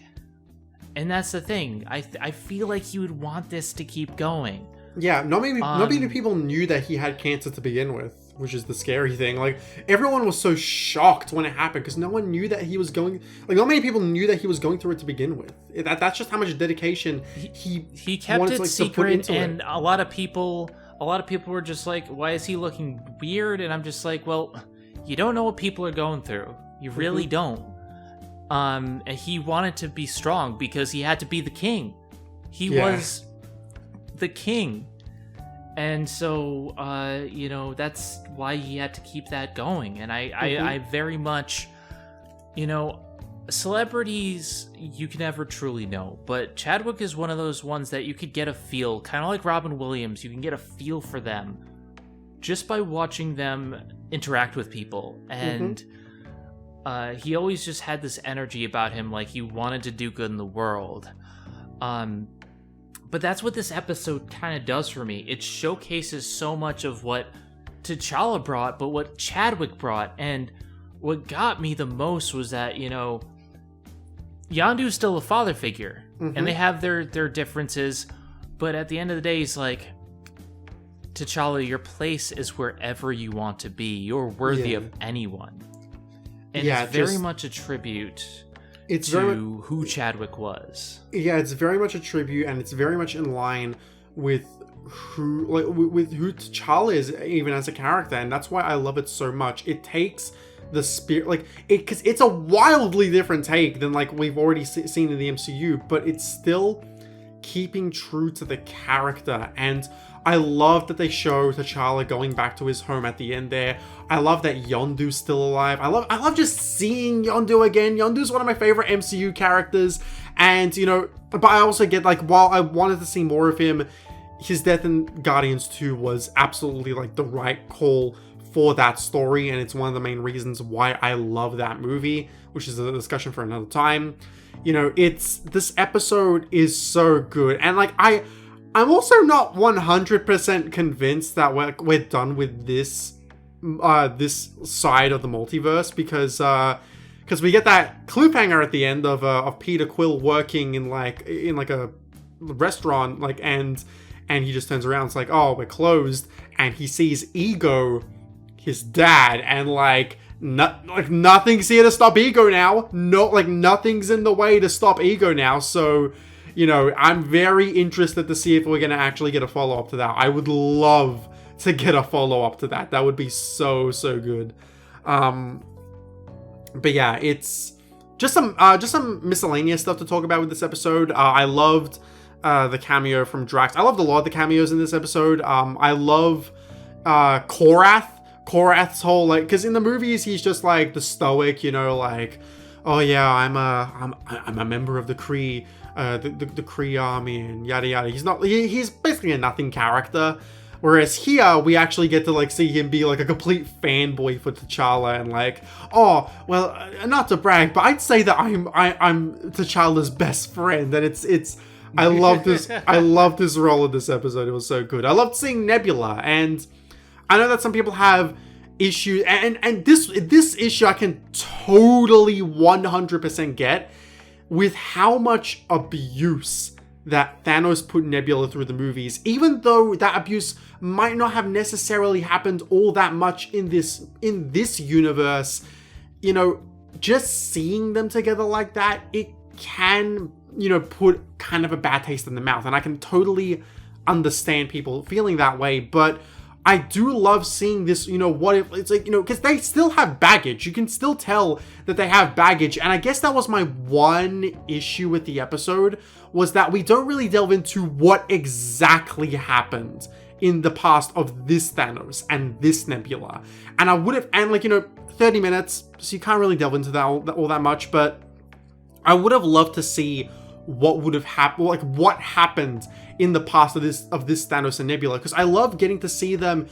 And that's the thing. I feel like he would want this to keep going. Yeah, not many people knew that he had cancer to begin with, which is the scary thing. Like, everyone was so shocked when it happened because no one knew that he was going. Like, not many people knew that he was going through it to begin with. That's just how much dedication he kept wanted it to, like, secret, and a lot of people were just like, "Why is he looking weird?" And I'm just like, "Well, you don't know what people are going through. You really don't." And he wanted to be strong because he had to be the king. He was the king. And so, you know, that's why he had to keep that going. And I very much, you know, celebrities you can never truly know. But Chadwick is one of those ones that you could get a feel, kind of like Robin Williams. You can get a feel for them just by watching them interact with people. And he always just had this energy about him, like he wanted to do good in the world. But that's what this episode kind of does for me. It showcases so much of what T'Challa brought, but what Chadwick brought. And what got me the most was that, you know, Yondu's still a father figure. And they have their differences. But at the end of the day, he's like, T'Challa, your place is wherever you want to be. You're worthy of anyone. And yeah, it's very much a tribute to who Chadwick was. Yeah, it's very much a tribute, and it's very much in line with who T'Challa is, even as a character, and that's why I love it so much. It takes the spirit, because it's a wildly different take than we've already seen in the MCU, but it's still keeping true to the character. And I love that they show T'Challa going back to his home at the end there. I love that Yondu's still alive. I love just seeing Yondu again. Yondu's one of my favorite MCU characters, and but I also get while I wanted to see more of him, his death in Guardians 2 was absolutely the right call for that story, and it's one of the main reasons why I love that movie, which is a discussion for another time. This episode is so good, and I'm also not 100% convinced that we're done with this side of the multiverse, because we get that cliffhanger at the end of Peter Quill working in a restaurant, and he just turns around, it's oh, we're closed, and he sees Ego, his dad, and nothing's here to stop Ego now. No, nothing's in the way to stop Ego now. So, I'm very interested to see if we're gonna actually get a follow-up to that. I would love to get a follow-up to that. That would be so good. But yeah, it's just some miscellaneous stuff to talk about with this episode. I loved the cameo from Drax. I loved a lot of the cameos in this episode. I love Korath's whole because in the movies he's just the stoic, oh yeah, I'm a member of the Kree, the Kree army, and yada yada. He's basically a nothing character. Whereas here, we actually get to see him be a complete fanboy for T'Challa, and oh well, not to brag, but I'd say that I'm T'Challa's best friend, and it's I loved this role in this episode. It was so good. I loved seeing Nebula, and I know that some people have issues, and this issue I can totally 100% get with how much abuse that Thanos put Nebula through the movies, even though that abuse might not have necessarily happened all that much in this universe. Just seeing them together like that, it can put kind of a bad taste in the mouth, and I can totally understand people feeling that way. But I do love seeing this, what if it's because they still have baggage. You can still tell that they have baggage, and I guess that was my one issue with the episode, was that we don't really delve into what exactly happened in the past of this Thanos and this Nebula. And I would have, 30 minutes, so you can't really delve into that all that much, but I would have loved to see what would have happened, what happened in the past of this Thanos and Nebula, because I love getting to see them,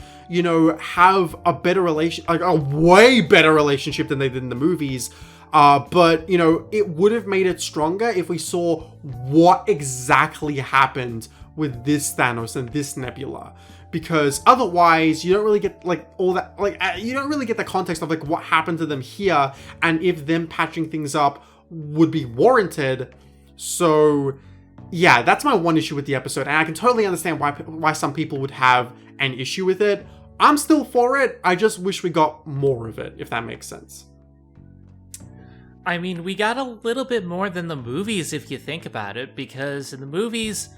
have a better a way better relationship than they did in the movies. But it would have made it stronger if we saw what exactly happened with this Thanos and this Nebula, because otherwise you don't really get all that, you don't really get the context of what happened to them here, and if them patching things up would be warranted. So yeah, that's my one issue with the episode, and I can totally understand why some people would have an issue with it. I'm still for it. I just wish we got more of it, if that makes sense. I mean, we got a little bit more than the movies if you think about it, because in the movies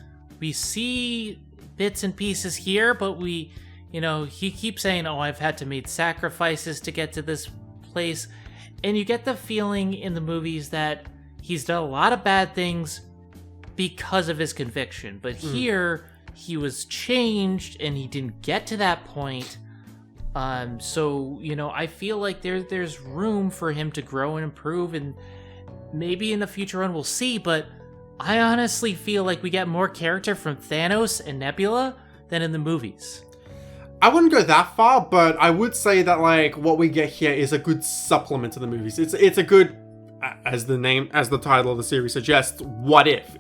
we see bits and pieces here, but he keeps saying, oh, I've had to make sacrifices to get to this place, and you get the feeling in the movies that he's done a lot of bad things because of his conviction, but here he was changed and he didn't get to that point. So I feel like there's room for him to grow and improve, and maybe in the future run we'll see, but I honestly feel like we get more character from Thanos and Nebula than in the movies. I wouldn't go that far, but I would say that what we get here is a good supplement to the movies. It's a good, as the title of the series suggests, what if.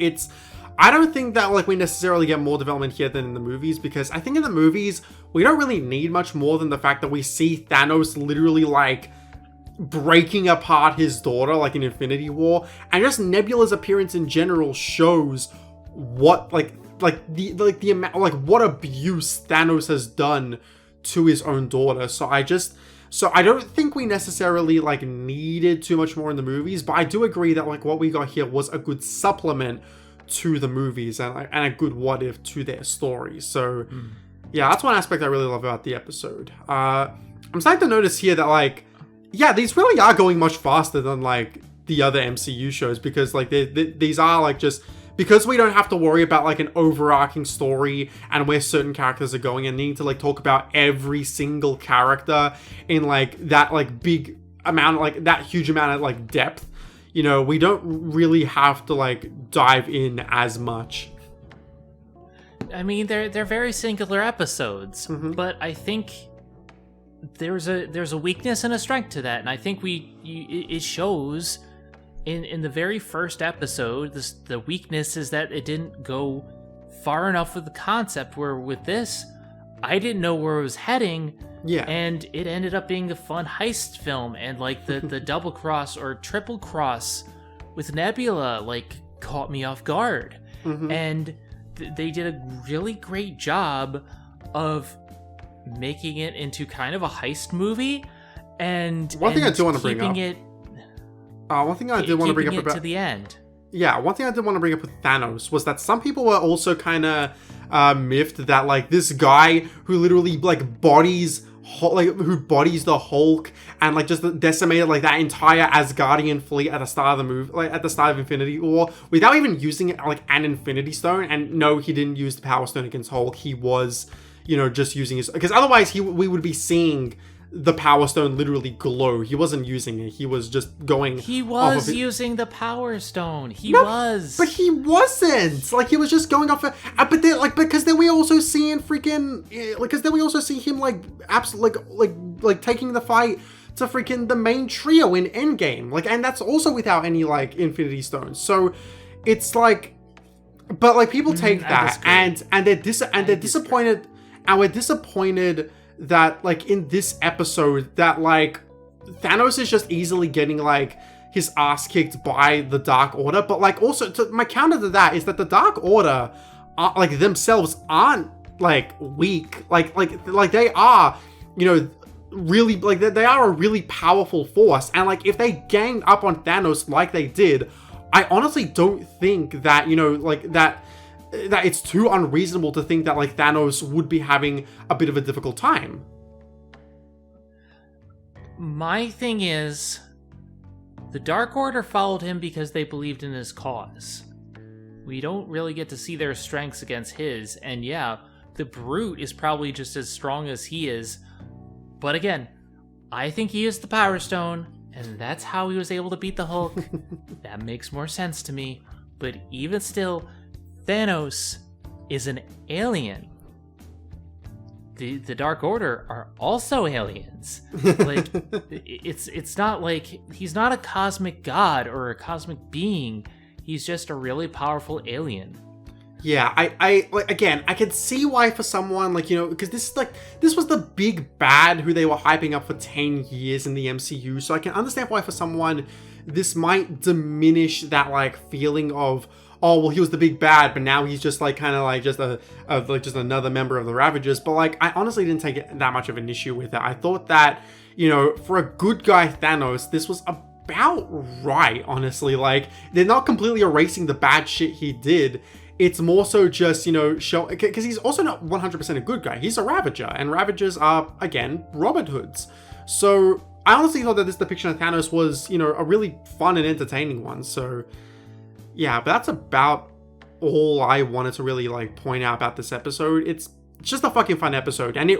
I don't think that we necessarily get more development here than in the movies, because I think in the movies we don't really need much more than the fact that we see Thanos literally breaking apart his daughter in Infinity War, and just Nebula's appearance in general shows what the amount what abuse Thanos has done to his own daughter. So I just So I don't think we necessarily like needed too much more in the movies, but I do agree that like what we got here was a good supplement to the movies and a good what if to their story. So yeah, that's one aspect I really love about the episode. I'm starting to notice here that like, yeah, these really are going much faster than like the other MCU shows, because like these are like just because we don't have to worry about like an overarching story and where certain characters are going and needing to like talk about every single character in like that like big amount, like that huge amount of like depth. You know, we don't really have to like dive in as much. I mean, they're very singular episodes, but I think there's a weakness and a strength to that, and I think it shows in the very first episode. The weakness is that it didn't go far enough with the concept, where with this, I didn't know where it was heading. Yeah. And it ended up being a fun heist film, and like the double cross or triple cross with Nebula like caught me off guard. And they did a really great job of making it into kind of a heist movie. And one thing I do want to bring up. One thing I did want to bring up about to the end. Yeah, one thing I did want to bring up with Thanos was that some people were also kind of miffed that like this guy who literally like bodies the Hulk and like just decimated like that entire Asgardian fleet at the start of the movie, like at the start of Infinity War, without even using like an Infinity Stone. And no, he didn't use the Power Stone against Hulk. He was, you know, just using his, because otherwise we would be seeing the Power Stone literally glow. He wasn't using it. He was just going. He was using the Power Stone. He was. But he wasn't. Like, he was just going off. But then, like, because then we also see him like absolutely like taking the fight to freaking the main trio in Endgame. Like, and that's also without any like Infinity Stones. So it's like, but like people take that and they're disappointed, and we're disappointed that like in this episode that like Thanos is just easily getting like his ass kicked by the Dark Order. But like also my counter to that is that the Dark Order are, like themselves aren't like weak, like they are, you know, really like they are a really powerful force. And like if they gang up on Thanos like they did, I honestly don't think that, you know, like that it's too unreasonable to think that like Thanos would be having a bit of a difficult time. My thing is, the Dark Order followed him because they believed in his cause. We don't really get to see their strengths against his, and yeah, the Brute is probably just as strong as he is. But again, I think he used the Power Stone, and that's how he was able to beat the Hulk. That makes more sense to me. But even still, Thanos is an alien. The Dark Order are also aliens. Like, it's not like he's not a cosmic god or a cosmic being. He's just a really powerful alien. Yeah, I like, again, I can see why for someone like, you know, because this was the big bad who they were hyping up for 10 years in the MCU. So I can understand why for someone this might diminish that like feeling of, oh, well, he was the big bad, but now he's just like kind of like just just another member of the Ravagers. But like, I honestly didn't take that much of an issue with it. I thought that, you know, for a good guy Thanos, this was about right, honestly. Like, they're not completely erasing the bad shit he did. It's more so just, you know, show, because he's also not 100% a good guy. He's a Ravager, and Ravagers are, again, Robin Hoods. So I honestly thought that this depiction of Thanos was, you know, a really fun and entertaining one. So yeah, but that's about all I wanted to really like point out about this episode. It's just a fucking fun episode, and it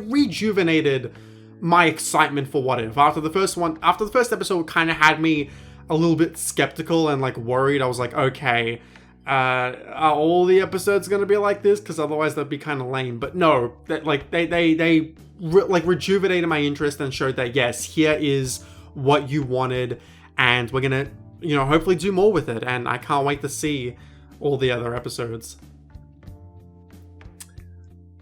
rejuvenated my excitement for What If. After the first episode kind of had me a little bit skeptical and like worried. I was like, okay, are all the episodes gonna be like this? Because otherwise that'd be kind of lame. But no, that like they rejuvenated my interest and showed that yes, here is what you wanted, and we're gonna, you know, hopefully do more with it. And I can't wait to see all the other episodes.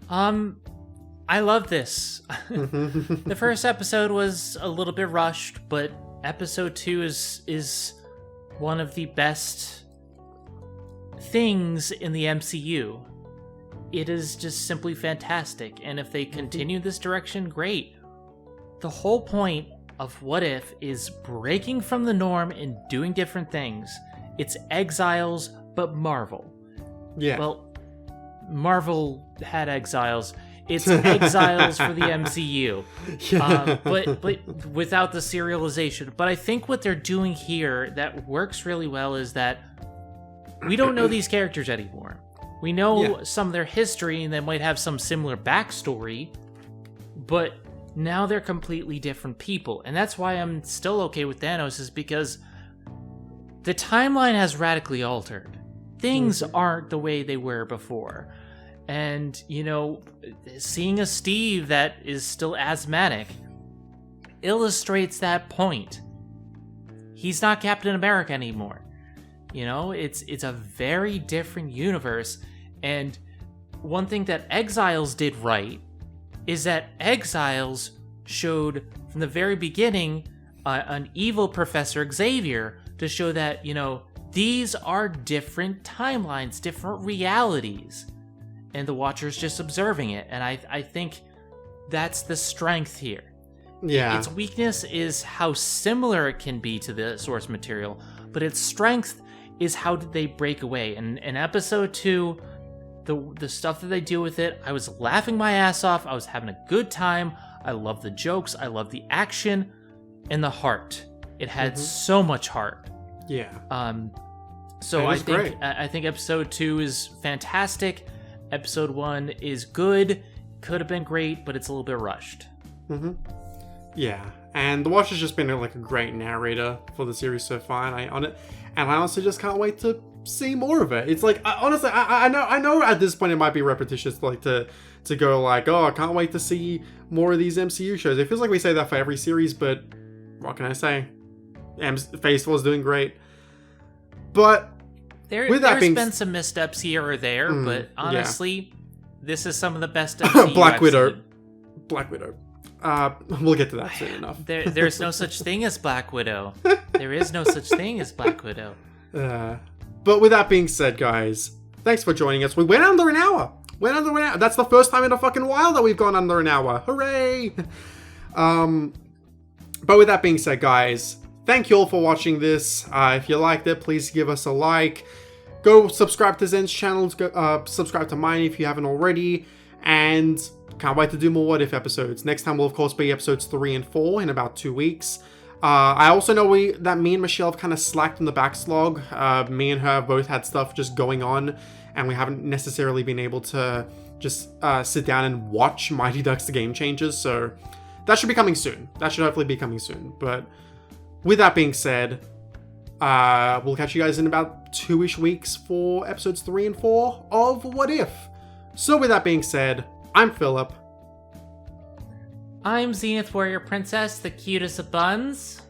I love this. The first episode was a little bit rushed, but episode 2 is one of the best things in the MCU. it is just simply fantastic. And if they continue this direction, great. The whole point of What If is breaking from the norm and doing different things. It's Exiles, but Marvel. Yeah. Well, Marvel had Exiles. It's Exiles for the MCU, but without the serialization. But I think what they're doing here that works really well is that we don't know these characters anymore. We know some of their history, and they might have some similar backstory, but now they're completely different people. And that's why I'm still okay with Thanos, is because the timeline has radically altered. Things aren't the way they were before. And, you know, seeing a Steve that is still asthmatic illustrates that point. He's not Captain America anymore. You know, it's a very different universe. And one thing that Exiles did right is that Exiles showed from the very beginning an evil Professor Xavier to show that, you know, these are different timelines, different realities. And the Watcher's just observing it. And I think that's the strength here. Yeah. Its weakness is how similar it can be to the source material, but its strength is how did they break away. And in episode 2, the stuff that they do with it, I was laughing my ass off. I was having a good time. I love the jokes. I love the action and the heart. It had so much heart. Yeah. So I think episode 2 is fantastic. Episode 1 is good, could have been great, but it's a little bit rushed. Yeah, and The Watcher's just been like a great narrator for the series so far, and I honestly just can't wait to see more of it. It's like, I know at this point it might be repetitious, like to go like, oh, I can't wait to see more of these MCU shows. It feels like we say that for every series, but what can I say? Phase 4 is doing great, but. There's been some missteps here or there, but honestly, this is some of the best MCU Black Widow. seen. Black Widow. We'll get to that soon enough. There's no such thing as Black Widow. There is no such thing as Black Widow. But with that being said, guys, thanks for joining us. We went under an hour. That's the first time in a fucking while that we've gone under an hour. Hooray! But with that being said, guys, thank you all for watching this. If you liked it, please give us a like. Go subscribe to Zen's channels. Go subscribe to mine if you haven't already. And can't wait to do more What If episodes. Next time will, of course, be episodes 3 and 4 in about 2 weeks. I also know that me and Michelle have kind of slacked in the backlog. Me and her both had stuff just going on, and we haven't necessarily been able to just sit down and watch Mighty Ducks The Game Changers. So that should be coming soon. That should hopefully be coming soon. But with that being said, we'll catch you guys in about 2-ish weeks for episodes 3 and 4 of What If. So with that being said, I'm Philip. I'm Zenith Warrior Princess, the cutest of buns.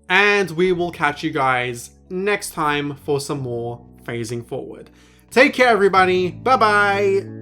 And we will catch you guys next time for some more Phasing Forward. Take care, everybody. Bye-bye.